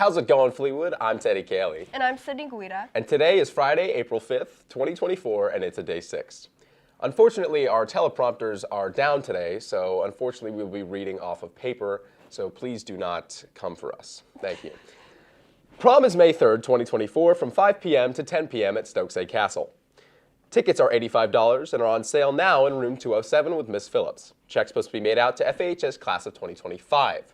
How's it going, Fleetwood? I'm Teddy Cayley. And I'm Sydney Guida. And today is Friday, April 5th, 2024, and it's a day 6. Unfortunately, our teleprompters are down today, so unfortunately we'll be reading off of paper, so please do not come for us. Thank you. Prom is May 3rd, 2024, from 5 p.m. to 10 p.m. at Stokesay Castle. Tickets are $85 and are on sale now in room 207 with Miss Phillips. Check's supposed to be made out to FHS class of 2025.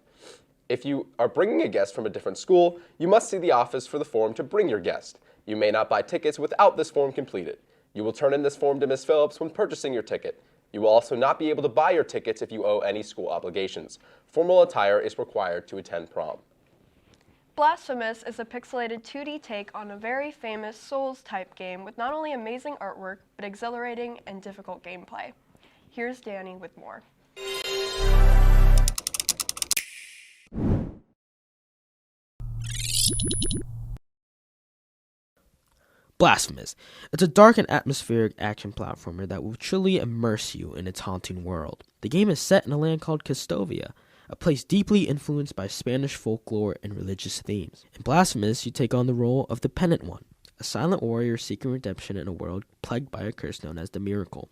If you are bringing a guest from a different school, you must see the office for the form to bring your guest. You may not buy tickets without this form completed. You will turn in this form to Miss Phillips when purchasing your ticket. You will also not be able to buy your tickets if you owe any school obligations. Formal attire is required to attend prom. Blasphemous is a pixelated 2D take on a very famous Souls-type game with not only amazing artwork, but exhilarating and difficult gameplay. Here's Danny with more. Blasphemous. It's a dark and atmospheric action platformer that will truly immerse you in its haunting world. The game is set in a land called Castovia, a place deeply influenced by Spanish folklore and religious themes. In Blasphemous, you take on the role of the Penitent One, a silent warrior seeking redemption in a world plagued by a curse known as the Miracle.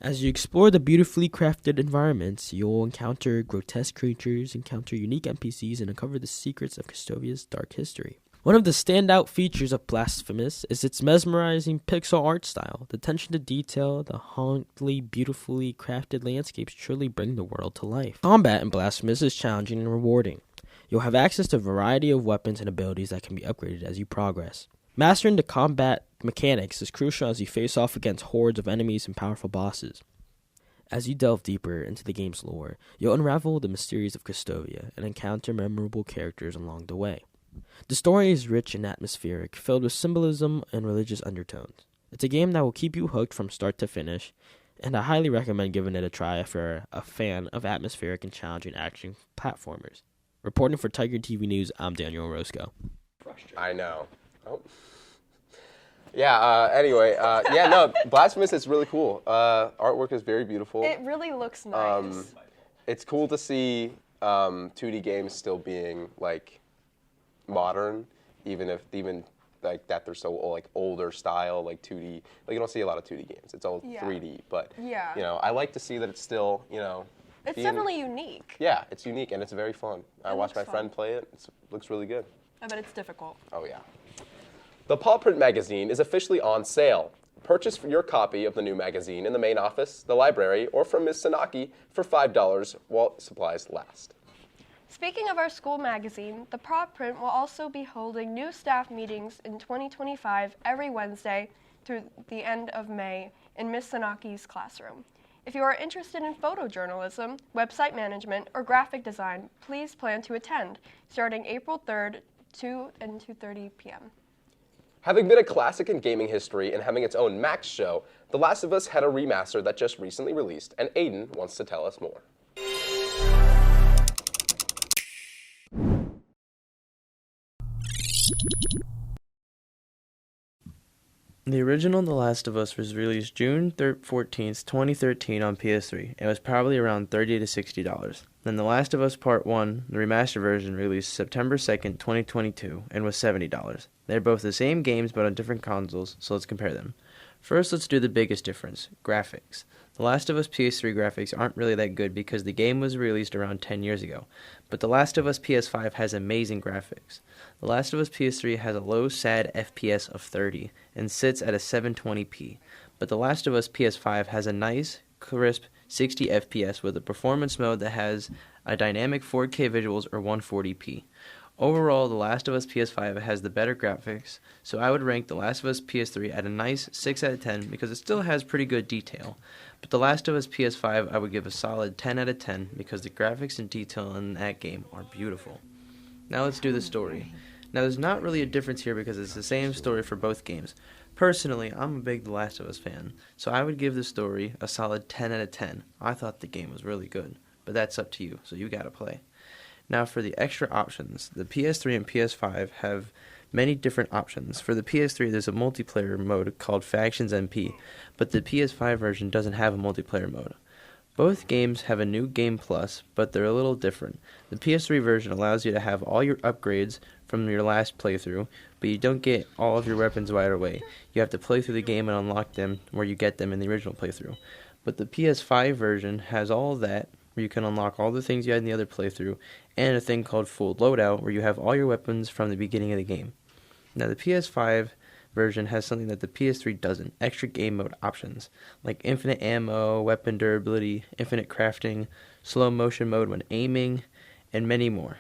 As you explore the beautifully crafted environments, you'll encounter grotesque creatures, encounter unique NPCs, and uncover the secrets of Castovia's dark history. One of the standout features of Blasphemous is its mesmerizing pixel art style. The attention to detail, the hauntedly, beautifully crafted landscapes truly bring the world to life. Combat in Blasphemous is challenging and rewarding. You'll have access to a variety of weapons and abilities that can be upgraded as you progress. Mastering the combat mechanics is crucial as you face off against hordes of enemies and powerful bosses. As you delve deeper into the game's lore, you'll unravel the mysteries of Castovia and encounter memorable characters along the way. The story is rich and atmospheric, filled with symbolism and religious undertones. It's a game that will keep you hooked from start to finish, and I highly recommend giving it a try if you're a fan of atmospheric and challenging action platformers. Reporting for Tiger TV News, I'm Daniel Orozco. I know. Oh. Blasphemous is really cool. Artwork is very beautiful. It really looks nice. It's cool to see 2D games still being modern, even like that they're so older style, like 2D. Like you don't see a lot of 2D games. It's all 3D, but I like to see that it's still, it's definitely unique. Yeah, it's unique and it's very fun. I watched my fun. friend play it. It looks really good. I bet it's difficult. Oh yeah. The Paw Print magazine is officially on sale. Purchase your copy of the new magazine in the main office, the library, or from Ms. Sanaki for $5 while supplies last. Speaking of our school magazine, the Paw Print will also be holding new staff meetings in 2025 every Wednesday through the end of May in Ms. Sanaki's classroom. If you are interested in photojournalism, website management, or graphic design, please plan to attend, starting April 3rd, 2 and 2:30 p.m. Having been a classic in gaming history and having its own Max show, The Last of Us had a remaster that just recently released, and Aiden wants to tell us more. The original The Last of Us was released June 14th, 2013 on PS3. It was probably around $30 to $60. Then The Last of Us Part 1, the remastered version, released September 2nd, 2022, and was $70. They're both the same games but on different consoles, so let's compare them. First, let's do the biggest difference, graphics. The Last of Us PS3 graphics aren't really that good because the game was released around 10 years ago, but The Last of Us PS5 has amazing graphics. The Last of Us PS3 has a low sad FPS of 30 and sits at a 720p, but The Last of Us PS5 has a nice, crisp 60 FPS with a performance mode that has a dynamic 4K visuals or 140p. Overall, The Last of Us PS5 has the better graphics, so I would rank The Last of Us PS3 at a nice 6 out of 10 because it still has pretty good detail. But The Last of Us PS5 I would give a solid 10 out of 10 because the graphics and detail in that game are beautiful. Now let's do the story. Now there's not really a difference here because it's the same story for both games. Personally, I'm a big The Last of Us fan, so I would give the story a solid 10 out of 10. I thought the game was really good, but that's up to you, so you gotta play. Now for the extra options, the PS3 and PS5 have many different options. For the PS3, there's a multiplayer mode called Factions MP, but the PS5 version doesn't have a multiplayer mode. Both games have a new Game Plus, but they're a little different. The PS3 version allows you to have all your upgrades from your last playthrough, but you don't get all of your weapons right away. You have to play through the game and unlock them where you get them in the original playthrough. But the PS5 version has all of that, where you can unlock all the things you had in the other playthrough, and a thing called Full Loadout, where you have all your weapons from the beginning of the game. Now, the PS5 version has something that the PS3 doesn't, extra game mode options, like infinite ammo, weapon durability, infinite crafting, slow motion mode when aiming, and many more.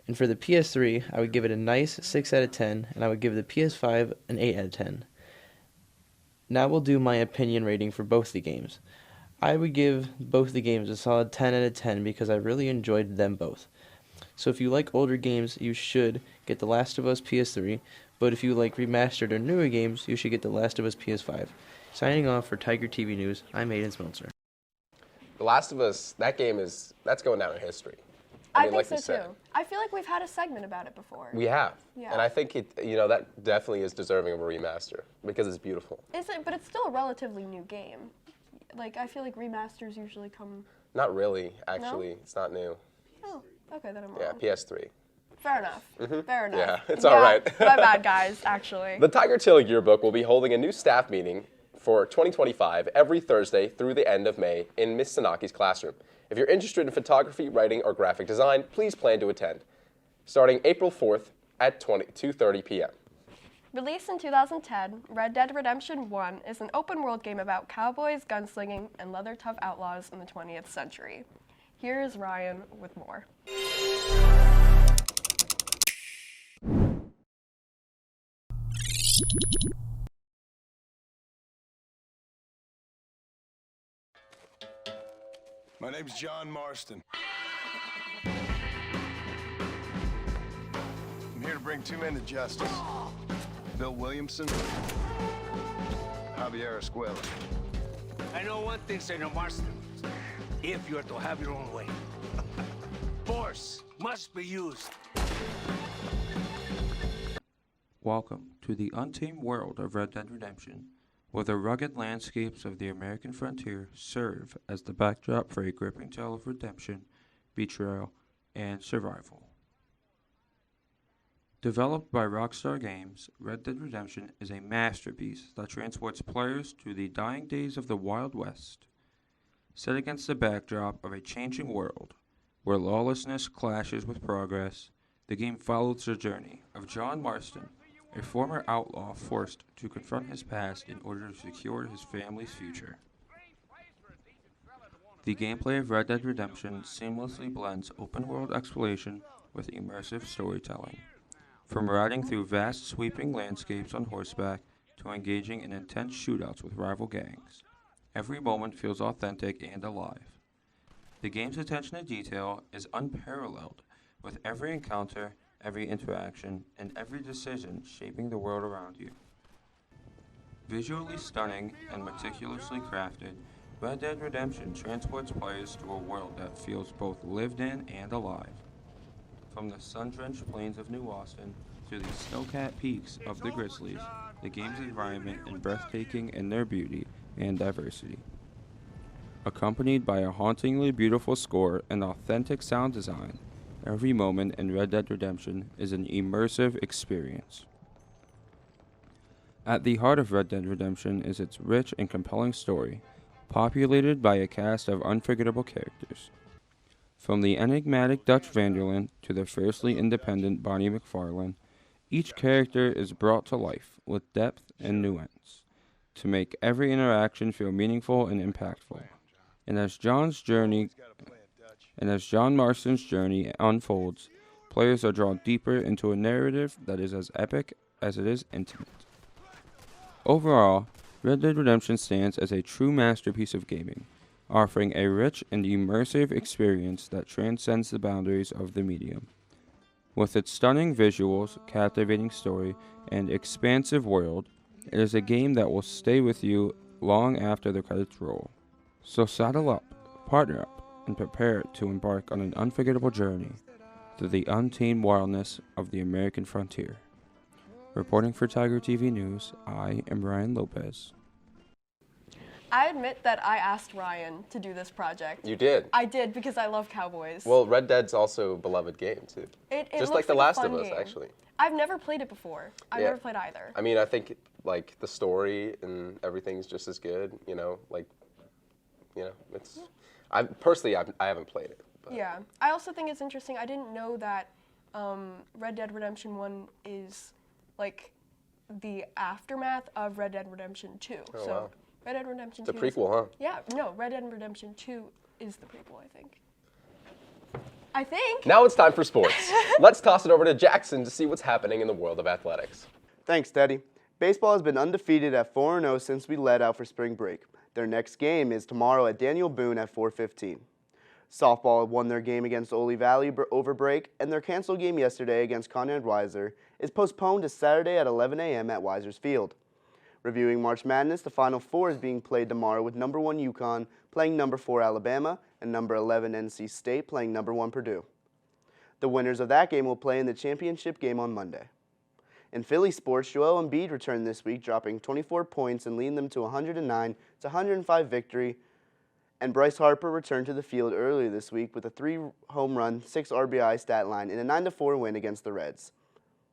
And for the PS3, I would give it a nice 6 out of 10, and I would give the PS5 an 8 out of 10. Now we'll do my opinion rating for both the games. I would give both the games a solid 10 out of 10 because I really enjoyed them both. So if you like older games, you should get The Last of Us PS3, but if you like remastered or newer games, you should get The Last of Us PS5. Signing off for Tiger TV News, I'm Aiden Smeltzer. The Last of Us, that's going down in history. I mean, think like so you said, too. I feel like we've had a segment about it before. We have. Yeah. And I think that definitely is deserving of a remaster because it's beautiful. Is it? But it's still a relatively new game. Like, I feel like remasters usually come. Not really, actually. No? It's not new. Oh, okay, then I'm Yeah, wrong. PS3. Fair enough. Fair enough. Yeah, it's all right. My bad, guys. Actually. The Tiger Tail Yearbook will be holding a new staff meeting for 2025 every Thursday through the end of May in Miss Sanaki's classroom. If you're interested in photography, writing, or graphic design, please plan to attend. Starting April 4th at 2:30 p.m. Released in 2010, Red Dead Redemption 1 is an open-world game about cowboys, gunslinging, and leather-tough outlaws in the 20th century. Here is Ryan with more. My name's John Marston. I'm here to bring two men to justice. Bill Williamson, Javier Escuela. I know one thing, Senor Marston. If you are to have your own way, force must be used. Welcome to the untamed world of Red Dead Redemption, where the rugged landscapes of the American frontier serve as the backdrop for a gripping tale of redemption, betrayal, and survival. Developed by Rockstar Games, Red Dead Redemption is a masterpiece that transports players to the dying days of the Wild West. Set against the backdrop of a changing world, where lawlessness clashes with progress, the game follows the journey of John Marston, a former outlaw forced to confront his past in order to secure his family's future. The gameplay of Red Dead Redemption seamlessly blends open-world exploration with immersive storytelling. From riding through vast sweeping landscapes on horseback to engaging in intense shootouts with rival gangs, every moment feels authentic and alive. The game's attention to detail is unparalleled, with every encounter, every interaction, and every decision shaping the world around you. Visually stunning and meticulously crafted, Red Dead Redemption transports players to a world that feels both lived in and alive. From the sun-drenched plains of New Austin to the snow-capped peaks of the Grizzlies, the game's environment is breathtaking in their beauty and diversity. Accompanied by a hauntingly beautiful score and authentic sound design, every moment in Red Dead Redemption is an immersive experience. At the heart of Red Dead Redemption is its rich and compelling story, populated by a cast of unforgettable characters. From the enigmatic Dutch Vanderland to the fiercely independent Bonnie McFarlane, each character is brought to life with depth and nuance to make every interaction feel meaningful and impactful. And as John Marston's journey unfolds, players are drawn deeper into a narrative that is as epic as it is intimate. Overall, Red Dead Redemption stands as a true masterpiece of gaming, offering a rich and immersive experience that transcends the boundaries of the medium. With its stunning visuals, captivating story, and expansive world, it is a game that will stay with you long after the credits roll. So saddle up, partner up, and prepare to embark on an unforgettable journey through the untamed wildness of the American frontier. Reporting for Tiger TV News, I am Ryan Lopez. I admit that I asked Ryan to do this project. You did. I did because I love Cowboys. Well, Red Dead's also a beloved game, too. It Just looks like The a Last fun of Us, game. actually. I've never played it before. I've Yeah. never played either. I mean, I think, like, the story and everything's just as good, it's... I haven't played it. But. Yeah. I also think it's interesting. I didn't know that Red Dead Redemption 1 is, like, the aftermath of Red Dead Redemption 2. Oh, so wow. Red Dead Redemption It's a 2 prequel, huh? Yeah, no, Red Dead Redemption 2 is the prequel, I think. I think. Now it's time for sports. Let's toss it over to Jackson to see what's happening in the world of athletics. Thanks, Teddy. Baseball has been undefeated at 4-0 since we let out for spring break. Their next game is tomorrow at Daniel Boone at 4:15. Softball won their game against Ole Valley over break, and their canceled game yesterday against Conrad Weiser is postponed to Saturday at 11 a.m. at Weiser's Field. Reviewing March Madness, the Final Four is being played tomorrow with number 1 UConn playing number 4 Alabama and number 11 NC State playing number 1 Purdue. The winners of that game will play in the championship game on Monday. In Philly sports, Joel Embiid returned this week, dropping 24 points and leading them to a 109-105 victory. And Bryce Harper returned to the field earlier this week with a 3 home run, 6 RBI stat line in a 9-4 win against the Reds.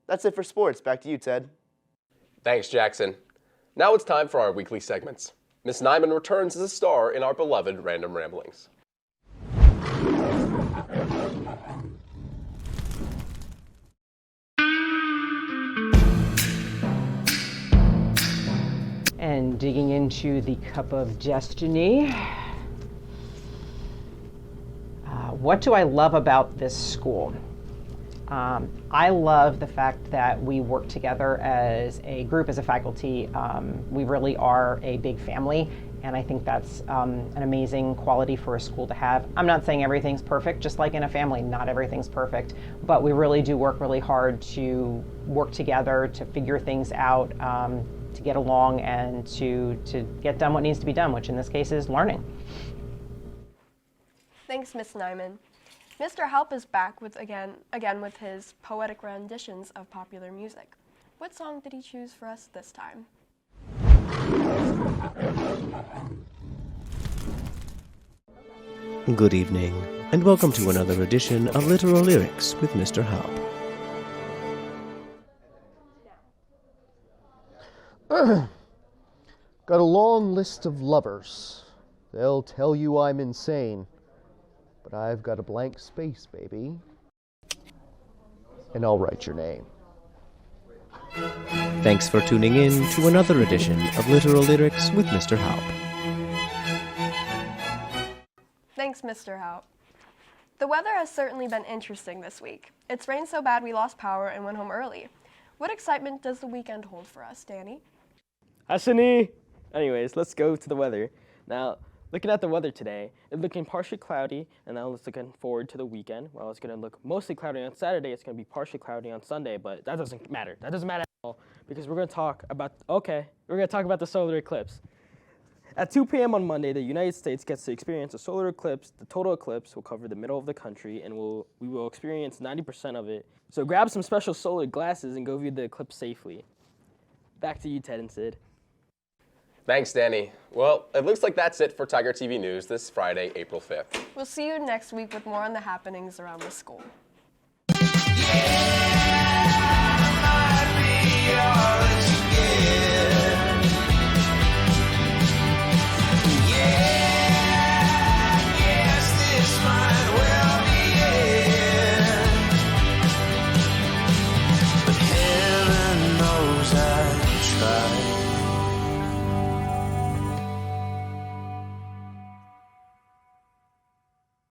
That's it for sports. Back to you, Ted. Thanks, Jackson. Now it's time for our weekly segments. Miss Nyman returns as a star in our beloved Random Ramblings. And digging into the cup of destiny. What do I love about this school? I love the fact that we work together as a group, as a faculty. We really are a big family, and I think that's an amazing quality for a school to have. I'm not saying everything's perfect, just like in a family, not everything's perfect, but we really do work really hard to work together, to figure things out, to get along, and to get done what needs to be done, which in this case is learning. Thanks, Miss Nyman. Mr. Halp is back with again with his poetic renditions of popular music. What song did he choose for us this time? Good evening, and welcome to another edition of Literal Lyrics with Mr. Halp. Got a long list of lovers. They'll tell you I'm insane. But I've got a blank space, baby. And I'll write your name. Thanks for tuning in to another edition of Literal Lyrics with Mr. Halp. Thanks, Mr. Halp. The weather has certainly been interesting this week. It's rained so bad we lost power and went home early. What excitement does the weekend hold for us, Danny? Hasani! Anyways, let's go to the weather. Now, looking at the weather today, it's looking partially cloudy, and now it's looking forward to the weekend. Well, it's going to look mostly cloudy on Saturday. It's going to be partially cloudy on Sunday, but that doesn't matter. That doesn't matter at all, because we're going to talk about the solar eclipse. At 2 p.m. on Monday, the United States gets to experience a solar eclipse. The total eclipse will cover the middle of the country, and we will experience 90% of it. So grab some special solar glasses and go view the eclipse safely. Back to you, Ted and Sid. Thanks, Danny. Well, it looks like that's it for Tiger TV News this Friday, April 5th. We'll see you next week with more on the happenings around the school. Yeah!